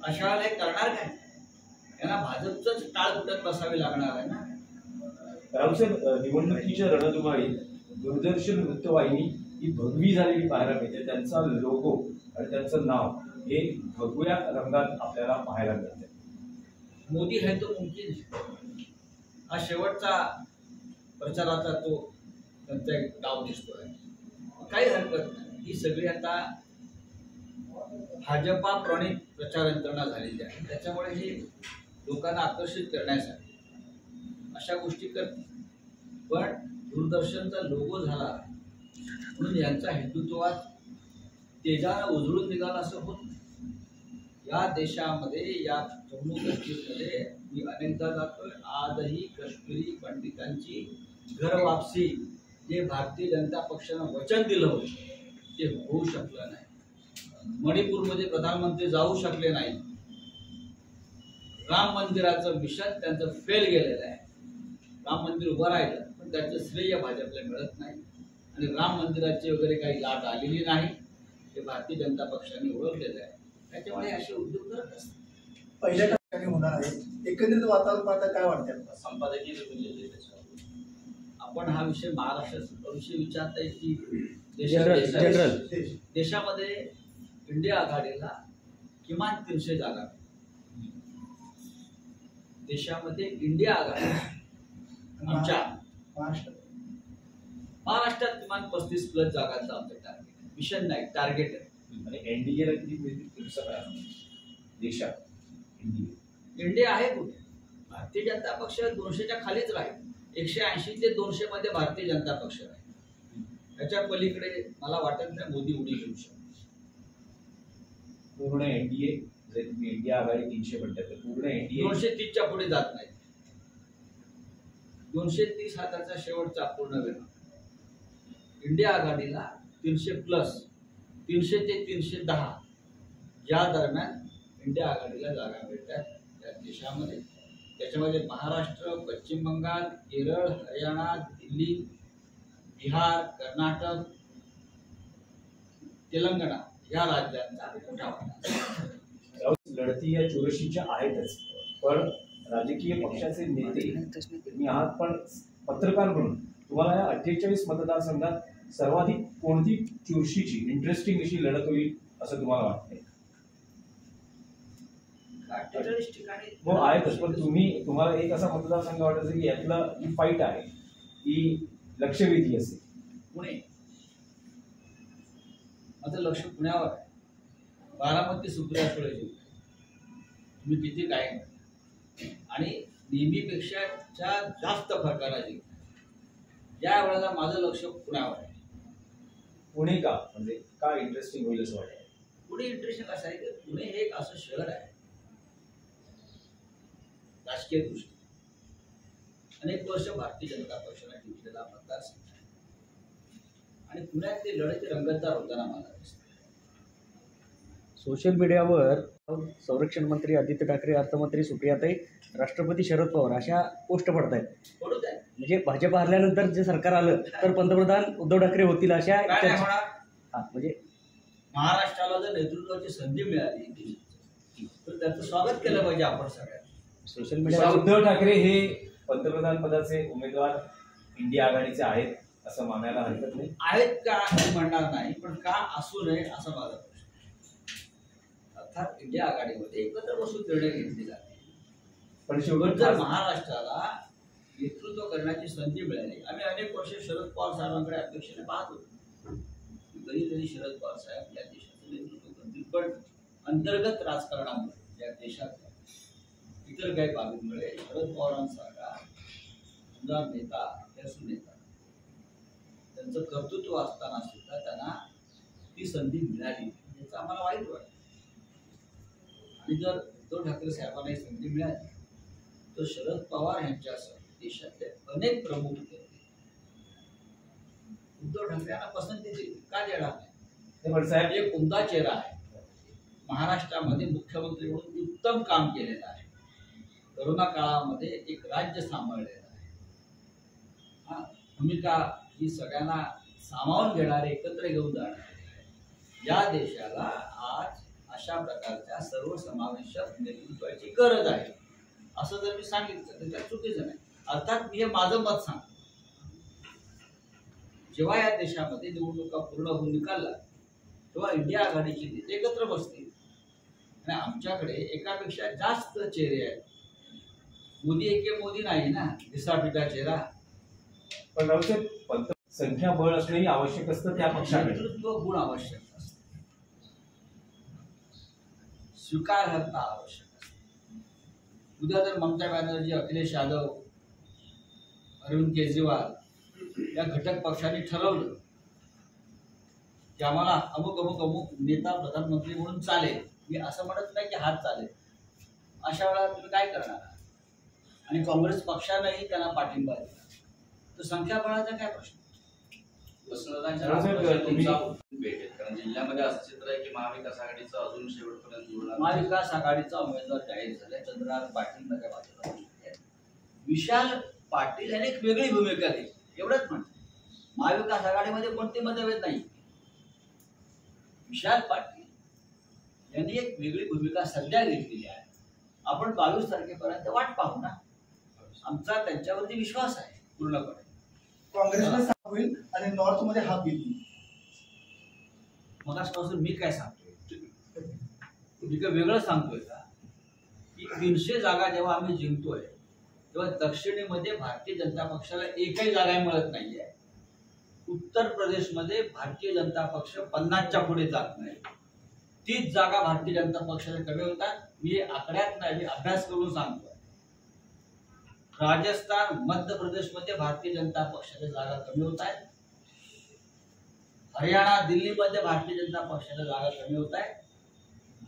अशा वेळेला हे करणार काय? यांना भाजपचंच टाळ फुटत बसावे लागणार आहे ना. रावसाहेब, निवडणुकीच्या रणधुमाळीत दूरदर्शन वृत्तवाहिनी ही भगवी झालेली पाहायला मिळते. त्यांचा लोगो आणि त्यांचं नाव हे भगव्या रंगात आपल्याला पाहायला मिळते. मोदी है तो मुमकिन है हा शेवटचा प्रचाराचा तो त्यांचा एक डाव दिसतोय. काही हरकत नाही. ही सगळी आता भाजपा प्रणित प्रचार यंत्रणा झालेली आहे. त्याच्यामुळे हे लोकांना आकर्षित करण्यासाठी अशा गोष्टी करते. पण दूरदर्शनचा लोगो झाला म्हणून यांचा हिंदुत्ववाद तेजानं उजळून निघाला असं होत नाही. या देशामध्ये, या जम्मू काश्मीरमध्ये मी अनेकदा जातोय. आजही काश्मीरी पंडितांची घर वापसी जे भारतीय जनता पक्षानं वचन दिलं होतं ते होऊ शकलं नाही. मणिपूरमध्ये प्रधानमंत्री जाऊ शकले नाही. राम मंदिराचं मिशन त्यांचं फेल गेलेलं आहे. राम मंदिर उभं राहिलं पण त्याचं श्रेय भाजपला मिळत नाही आणि राम मंदिराची वगैरे काही लाट आलेली नाही. हे भारतीय जनता पक्षाने ओळखलेलं आहे. त्याच्यामुळे असे उद्योग करत असतात. पहिल्या टप्प्याने होणार आहे. एकंदरीत वातावरण पाहता काय वाटतं? संपादकीय आपण हा विषय महाराष्ट्राचा विषय विचारताय की देशामध्ये इंडिया आघाडीला किमान 300 जागा. देशामध्ये इंडिया आघाडी आमच्या महाराष्ट्रात किमान 35+ जागांचं आमचं टार्गेट. मिशन नाही, टार्गेट आहे. आणि एनडीएला किती मिळतील सगळ्या देशात? इंडिया आहे कुठे? भारतीय जनता पक्ष 200च्या खालीच राहील. 180 ते 200 मध्ये भारतीय जनता पक्ष राहील. त्याच्या पलीकडे मला वाटत नाही मोदी उडी घेऊ शकतो. पूर्ण एनडीए, जर तुम्ही इंडिया आघाडी 300 म्हणतात तर पूर्ण एनडीए 230च्या पुढे जात नाही. 230 हा त्याचा शेवटचा पूर्ण वेळ. इंडिया आघाडीला 300+, 300 ते 310 या दरम्यान इंडिया आघाडीला जागा मिळतात त्या देशामध्ये. त्याच्यामध्ये महाराष्ट्र, पश्चिम बंगाल, केरळ, हरियाणा, दिल्ली, बिहार, कर्नाटक, तेलंगणा या राज्यांचा मोठा वाटा. लढती या चुरशीच्या आहेतच, पण राजकीय पक्षाचे नेते तुम्ही आहात, पण पत्रकार म्हणून तुम्हाला या 48 मतदारसंघात सर्वाधिक कोणती चुरशीची इंटरेस्टिंग अशी लढत होईल असं तुम्हाला वाटतंय? 48 ठिकाणी हो आहेतच, पण तुम्हाला एक असा मतदारसंघ वाटत की यातला ही फाईट आहे, ही लक्षवेधी असेल? पुणे. माझं लक्ष पुण्यावर आहे. बारामती सुप्रिया सुळेजी तुम्ही किती काय आणि नेहमीपेक्षा जास्त फरकाला जिंकला. या वेळेला माझं लक्ष पुण्यावर आहे. पुणे का? म्हणजे काय इंटरेस्टिंग होईल असं वाटतं? पुणे इंटरेस्टिंग असं आहे की पुणे हे एक असं शहर आहे राजकीय दृष्टी अनेक वर्ष भारतीय जनता पक्षाने जिंकलेला मतदारसंघ आहे आणि पुण्यात ते लढाईचे रंगतदार होताना मला दिसतं. सोशल मीडियावर संरक्षण मंत्री आदित्य ठाकरे, अर्थमंत्री सुप्रियाताई, राष्ट्रपती शरद पवार अशा पोस्ट पडत आहेत. पडूच आहे. म्हणजे भाजप हरल्यानंतर जे सरकार आलं तर पंतप्रधान उद्धव ठाकरे होतील अशा. म्हणजे महाराष्ट्राला जर नेतृत्वाची संधी मिळाली तर त्याचं स्वागत केलं पाहिजे आपण सगळ्यांनी. सोशल मीडिया उद्धव ठाकरे हे पंतप्रधान पदाचे उमेदवार इंडिया आघाडीचे आहेत असं मानायला हरकत नाही. आहेत का म्हणणार नाही, पण का असू नये असा माझा प्रश्न. अर्थात इंडिया आघाडीमध्ये एकत्र बसून निर्णय घेतले जाते, पण शेवट जर महाराष्ट्राला नेतृत्व करण्याची संधी मिळाली. आम्ही अनेक वर्ष शरद पवार साहेबांकडे अपेक्षेने पाहत होतो. कधीतरी शरद पवार साहेब या देशाचं नेतृत्व करतील, पण अंतर्गत राजकारणामुळे या देशात इतर काही बाबींमुळे शरद पवारांसारखा आमदार नेता, अभ्यासू नेता, त्यांचं कर्तृत्व असताना सुद्धा त्यांना ती संधी मिळाली याचं आम्हाला वाईट वाटतं. आणि जर उद्धव ठाकरे साहेबांना ही संधी मिळाली तर शरद पवार यांच्यासह देशातले अनेक प्रमुख नेते उद्धव ठाकरे यांना पसंती देतील. का देणार नाही? पण साहेब एक उमदा चेहरा आहे. महाराष्ट्रामध्ये मुख्यमंत्री म्हणून उत्तम काम केलेलं आहे. कोरोना काळामध्ये एक राज्य सांभाळलेलं आहे. भूमिका ही सगळ्यांना सामावून घेणारे, एकत्र घेऊन जाणारे. या देशाला आज अशा प्रकारच्या सर्वसमावेशक नेतृत्वाची गरज आहे असं जर मी सांगितलं तर त्यात चुकीचं नाही. अर्थात मी हे माझं मत सांगतो. जेव्हा या देशामध्ये निवडणुका पूर्ण होऊन निकालला तेव्हा इंडिया आघाडीचे नेते एकत्र बसतील आणि आमच्याकडे एकापेक्षा जास्त चेहरे आहेत. मोदी एके मोदी नाही ना, दिसापिटा चेहरा. पण राऊत संख्याबळ असणंही आवश्यक असतं त्या पक्षाकडे. नेतृत्व गुण आवश्यक असतं, स्वीकारार्हता आवश्यक असते. उद्या जर ममता बॅनर्जी, अखिलेश यादव, अरविंद केजरीवाल या घटक पक्षांनी ठरवलं की आम्हाला अमुक अमुक अमुक नेता प्रधानमंत्री म्हणून चालेल, मी असं म्हणत नाही की हात चालेल, अशा वेळा तुम्ही काय करणार? आणि काँग्रेस पक्षानंही त्यांना पाठिंबा दिला तर संख्याबळाचा काय प्रश्न? भेटेल कारण जिल्ह्यामध्ये असं चित्र आहे की महाविकास आघाडीचं अजून शेवटपर्यंत जुळणार. महाविकास आघाडीचा उमेदवार जाहीर झालाय. चंद्रनाथ पाटील माझ्या बाजूला बसले आहेत. विशाल पाटील यांनी एक वेगळी भूमिका घेतली, एवढंच म्हणतो. महाविकास आघाडीमध्ये कोणते मतभेद नाही. विशाल पाटील यांनी एक वेगळी भूमिका सध्या घेतलेली आहे. आपण 22 तारखेपर्यंत वाट पाहू ना. आमचा त्यांच्यावरती विश्वास आहे पूर्णपणे. काँग्रेसला साफ होईल आणि नॉर्थ मध्ये हा बिल. मगासपासून मी काय सांगतोय, तुम्ही काय वेगळं सांगतोय का? की 300 जागा जेव्हा आम्ही जिंकतोय तेव्हा दक्षिणेमध्ये भारतीय जनता पक्षाला एकही जागा मिळत नाहीये. उत्तर प्रदेशमध्ये भारतीय जनता पक्ष 50च्या पुढे जात नाही. 30 जागा भारतीय जनता पक्षाला कमी होतात. मी आकड्यात नाही, मी अभ्यास करून सांगतोय. राजस्थान, मध्य प्रदेशमध्ये भारतीय जनता पक्षाच्या जागा कमी होत आहेत. हरियाणा, दिल्लीमध्ये भारतीय जनता पक्षाच्या जागा कमी होत आहेत.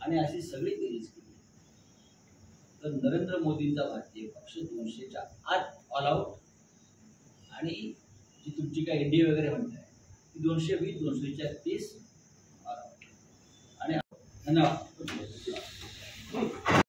आणि अशी सगळी बेरीज केली तर नरेंद्र मोदींचा भारतीय पक्ष 200च्या आत ऑल आउट. आणि जी तुमची काय एनडीए वगैरे म्हणताय ती 220, 230 ऑल आउट. आणि धन्यवाद.